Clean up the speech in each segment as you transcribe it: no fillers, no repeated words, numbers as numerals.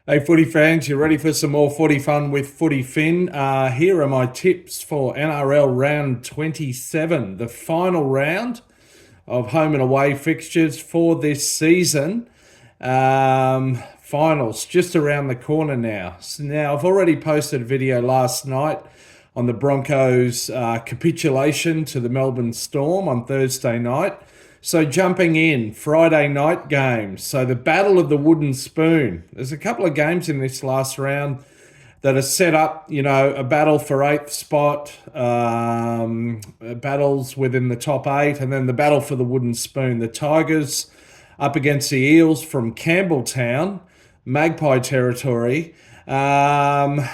Hey, footy fans, you ready for some more footy fun with Footy Finn? Here are my tips for NRL round 27, the final round of home and away fixtures for this season. Finals just around the corner now. Now, I've already posted a video last night on the Broncos' capitulation to the Melbourne Storm on Thursday night. So jumping in, Friday night games. So the Battle of the Wooden Spoon. There's a couple of games in this last round that are set up, a battle for eighth spot, battles within the top eight, and then the battle for the wooden spoon. The Tigers up against the Eels from Campbelltown, Magpie territory. This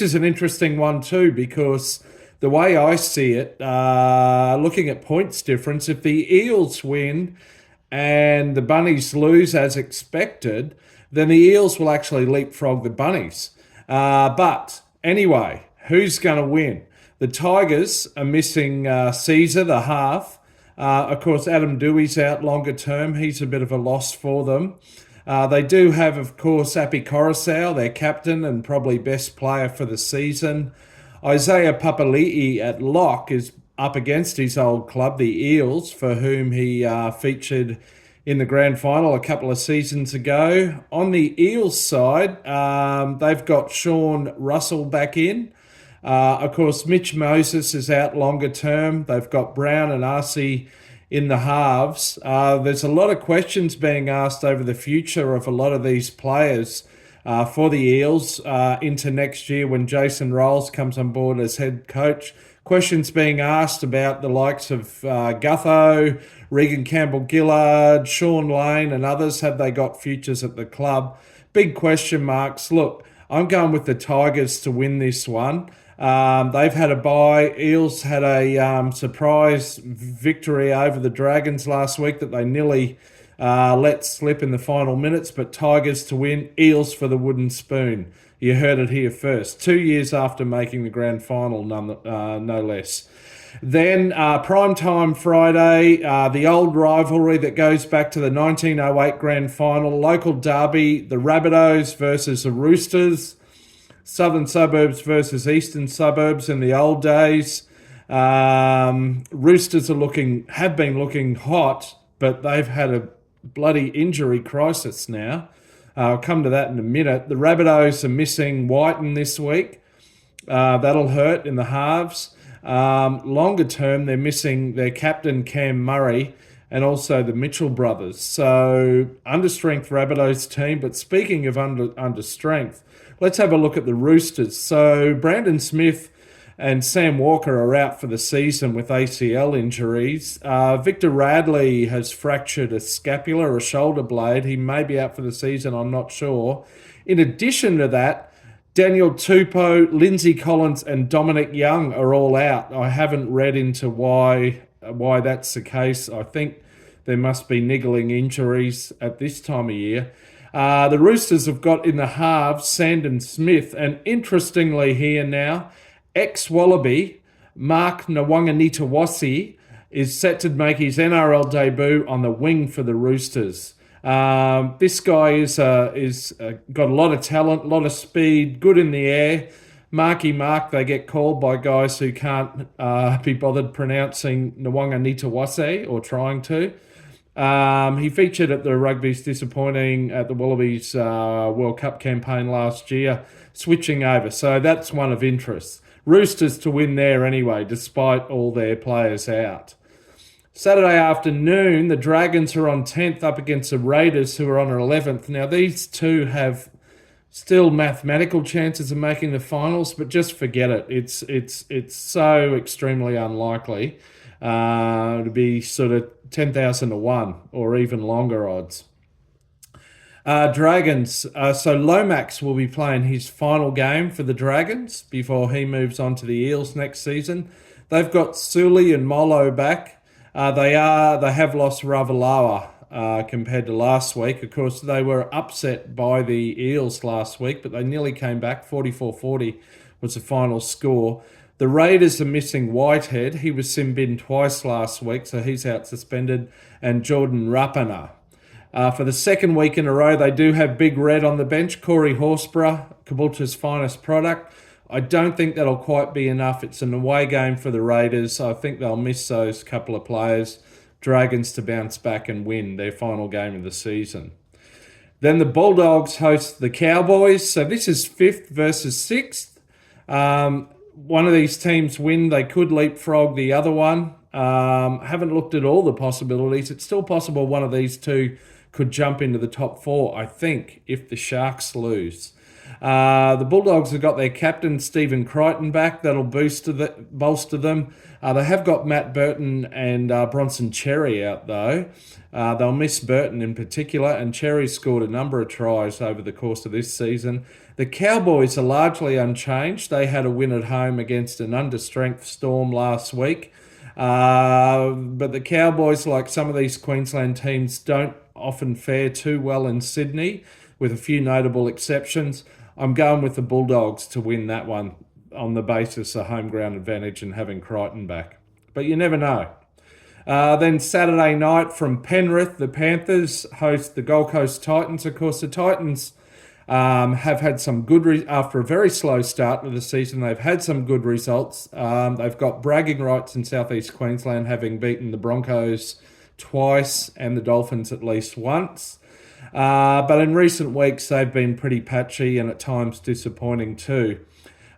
is an interesting one too because the way I see it, looking at points difference, if the Eels win and the Bunnies lose as expected, then the Eels will actually leapfrog the Bunnies. But anyway, who's going to win? The Tigers are missing Caesar, the half. Of course, Adam Dewey's out longer term. He's a bit of a loss for them. They do have, of course, Api Coruscant, their captain and probably best player for the season. Isaiah Papali'i at lock is up against his old club, the Eels, for whom he featured in the grand final a couple of seasons ago. On the Eels side, they've got Sean Russell back in. Of course, Mitch Moses is out longer term. They've got Brown and Arcee in the halves. There's a lot of questions being asked over the future of a lot of these players for the Eels into next year when Jason Rolls comes on board as head coach. Questions being asked about the likes of Gutho, Regan Campbell-Gillard, Sean Lane and others. Have they got futures at the club? Big question marks. Look, I'm going with the Tigers to win this one. They've had a bye. Eels had a surprise victory over the Dragons last week that they nearly let slip in the final minutes, but Tigers to win, Eels for the wooden spoon. You heard it here first. 2 years after making the grand final, no less. Then primetime Friday, the old rivalry that goes back to the 1908 grand final, local derby, the Rabbitohs versus the Roosters, southern suburbs versus eastern suburbs in the old days. Roosters have been looking hot, but they've had a bloody injury crisis now. I'll come to that in a minute. The Rabbitohs are missing Whiten this week. That'll hurt in the halves. Longer term, they're missing their captain Cam Murray and also the Mitchell brothers. So understrength Rabbitohs team. But speaking of understrength, let's have a look at the Roosters. So Brandon Smith and Sam Walker are out for the season with ACL injuries. Victor Radley has fractured a scapula or a shoulder blade. He may be out for the season, I'm not sure. In addition to that, Daniel Tupou, Lindsay Collins and Dominic Young are all out. I haven't read into why that's the case. I think there must be niggling injuries at this time of year. The Roosters have got in the halves Sandon Smith, and interestingly here now, ex-Wallaby Mark Nwanganitawasi is set to make his NRL debut on the wing for the Roosters. This guy is got a lot of talent, a lot of speed, good in the air. Marky Mark, they get called by guys who can't be bothered pronouncing Nwanganitawase or trying to. He featured at the Rugby's Disappointing at the Wallabies World Cup campaign last year, switching over. So that's one of interest. Roosters to win there anyway, despite all their players out. Saturday afternoon, the Dragons are on 10th up against the Raiders, who are on 11th. Now, these two have still mathematical chances of making the finals, but just forget it. It's so extremely unlikely to be sort of 10,000 to 1 or even longer odds. Dragons. So Lomax will be playing his final game for the Dragons before he moves on to the Eels next season. They've got Sully and Molo back. They have lost Ravalawa compared to last week. Of course, they were upset by the Eels last week, but they nearly came back. 44-40 was the final score. The Raiders are missing Whitehead. He was sin bin twice last week, so he's out suspended. And Jordan Rapana. For the second week in a row, they do have Big Red on the bench, Corey Horsburgh, Caboolture's finest product. I don't think that'll quite be enough. It's an away game for the Raiders. I think they'll miss those couple of players. Dragons to bounce back and win their final game of the season. Then the Bulldogs host the Cowboys. So this is 5th versus 6th. One of these teams win, they could leapfrog the other one. Haven't looked at all the possibilities. It's still possible one of these two could jump into the top 4, I think, if the Sharks lose. The Bulldogs have got their captain, Stephen Crichton, back. That'll bolster them. They have got Matt Burton and Bronson Cherry out, though. They'll miss Burton in particular, and Cherry scored a number of tries over the course of this season. The Cowboys are largely unchanged. They had a win at home against an under-strength Storm last week. But the Cowboys, like some of these Queensland teams, don't often fare too well in Sydney, with a few notable exceptions. I'm going with the Bulldogs to win that one on the basis of home ground advantage and having Crichton back. But you never know. Then Saturday night from Penrith, the Panthers host the Gold Coast Titans. Of course, the Titans have had some good, after a very slow start to the season, they've had some good results. They've got bragging rights in southeast Queensland, having beaten the Broncos twice and the Dolphins at least once. But in recent weeks, they've been pretty patchy and at times disappointing too.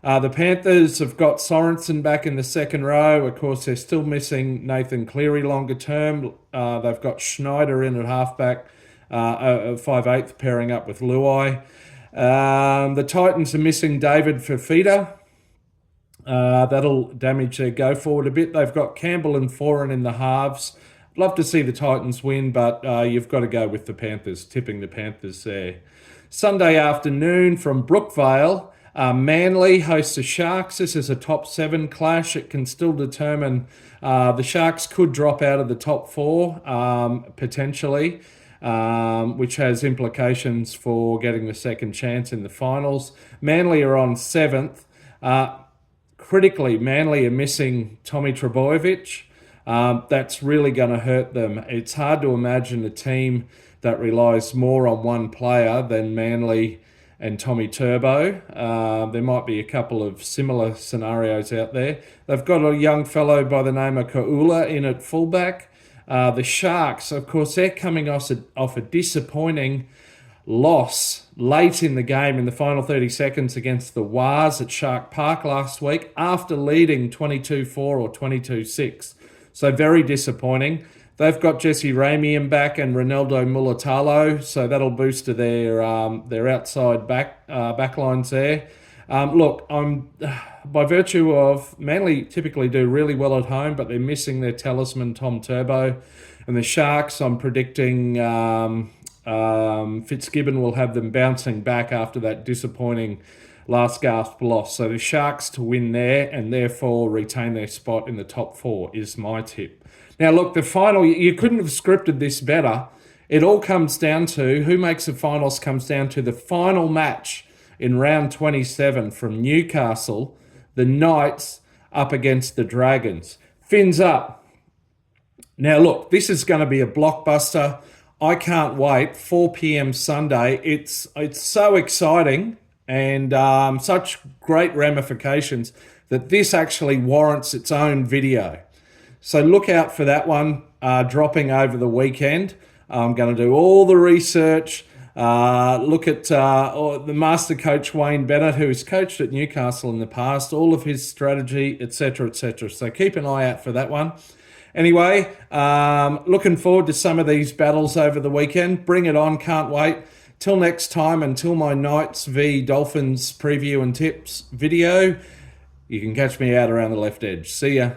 The Panthers have got Sorensen back in the second row. Of course, they're still missing Nathan Cleary longer term. They've got Schneider in at halfback, 5/8 pairing up with Luai. The Titans are missing David Fifita. That'll damage their go forward a bit. They've got Campbell and Foran in the halves. Love to see the Titans win, but you've got to go with the Panthers, tipping the Panthers there. Sunday afternoon from Brookvale, Manly hosts the Sharks. This is a top 7 clash. It can still determine the Sharks could drop out of the top 4, potentially, which has implications for getting the second chance in the finals. Manly are on 7th. Critically, Manly are missing Tommy Trbojevic. That's really going to hurt them. It's hard to imagine a team that relies more on one player than Manly and Tommy Turbo. There might be a couple of similar scenarios out there. They've got a young fellow by the name of Kaula in at fullback. The Sharks, of course, they're coming off a disappointing loss late in the game in the final 30 seconds against the Wars at Shark Park last week after leading 22-4 or 22-6. So very disappointing. They've got Jesse Ramian back and Ronaldo Mulatalo, so that'll boost to their outside backlines there. Look, by virtue of Manly typically do really well at home, but they're missing their talisman Tom Turbo, and the Sharks, I'm predicting Fitzgibbon will have them bouncing back after that disappointing last gasp loss. So the Sharks to win there and therefore retain their spot in the top 4 is my tip. Now, look, the final, you couldn't have scripted this better. It all comes down to who makes the finals, comes down to the final match in round 27 from Newcastle, the Knights up against the Dragons. Fins up. Now, look, this is going to be a blockbuster. I can't wait. 4 p.m. Sunday. It's so exciting and such great ramifications that this actually warrants its own video. So look out for that one dropping over the weekend. I'm going to do all the research, look at the master coach Wayne Bennett, who has coached at Newcastle in the past, all of his strategy, etc., etc. So keep an eye out for that one. Anyway, looking forward to some of these battles over the weekend. Bring it on, can't wait. Till next time, until my Knights v Dolphins preview and tips video, you can catch me out around the left edge. See ya.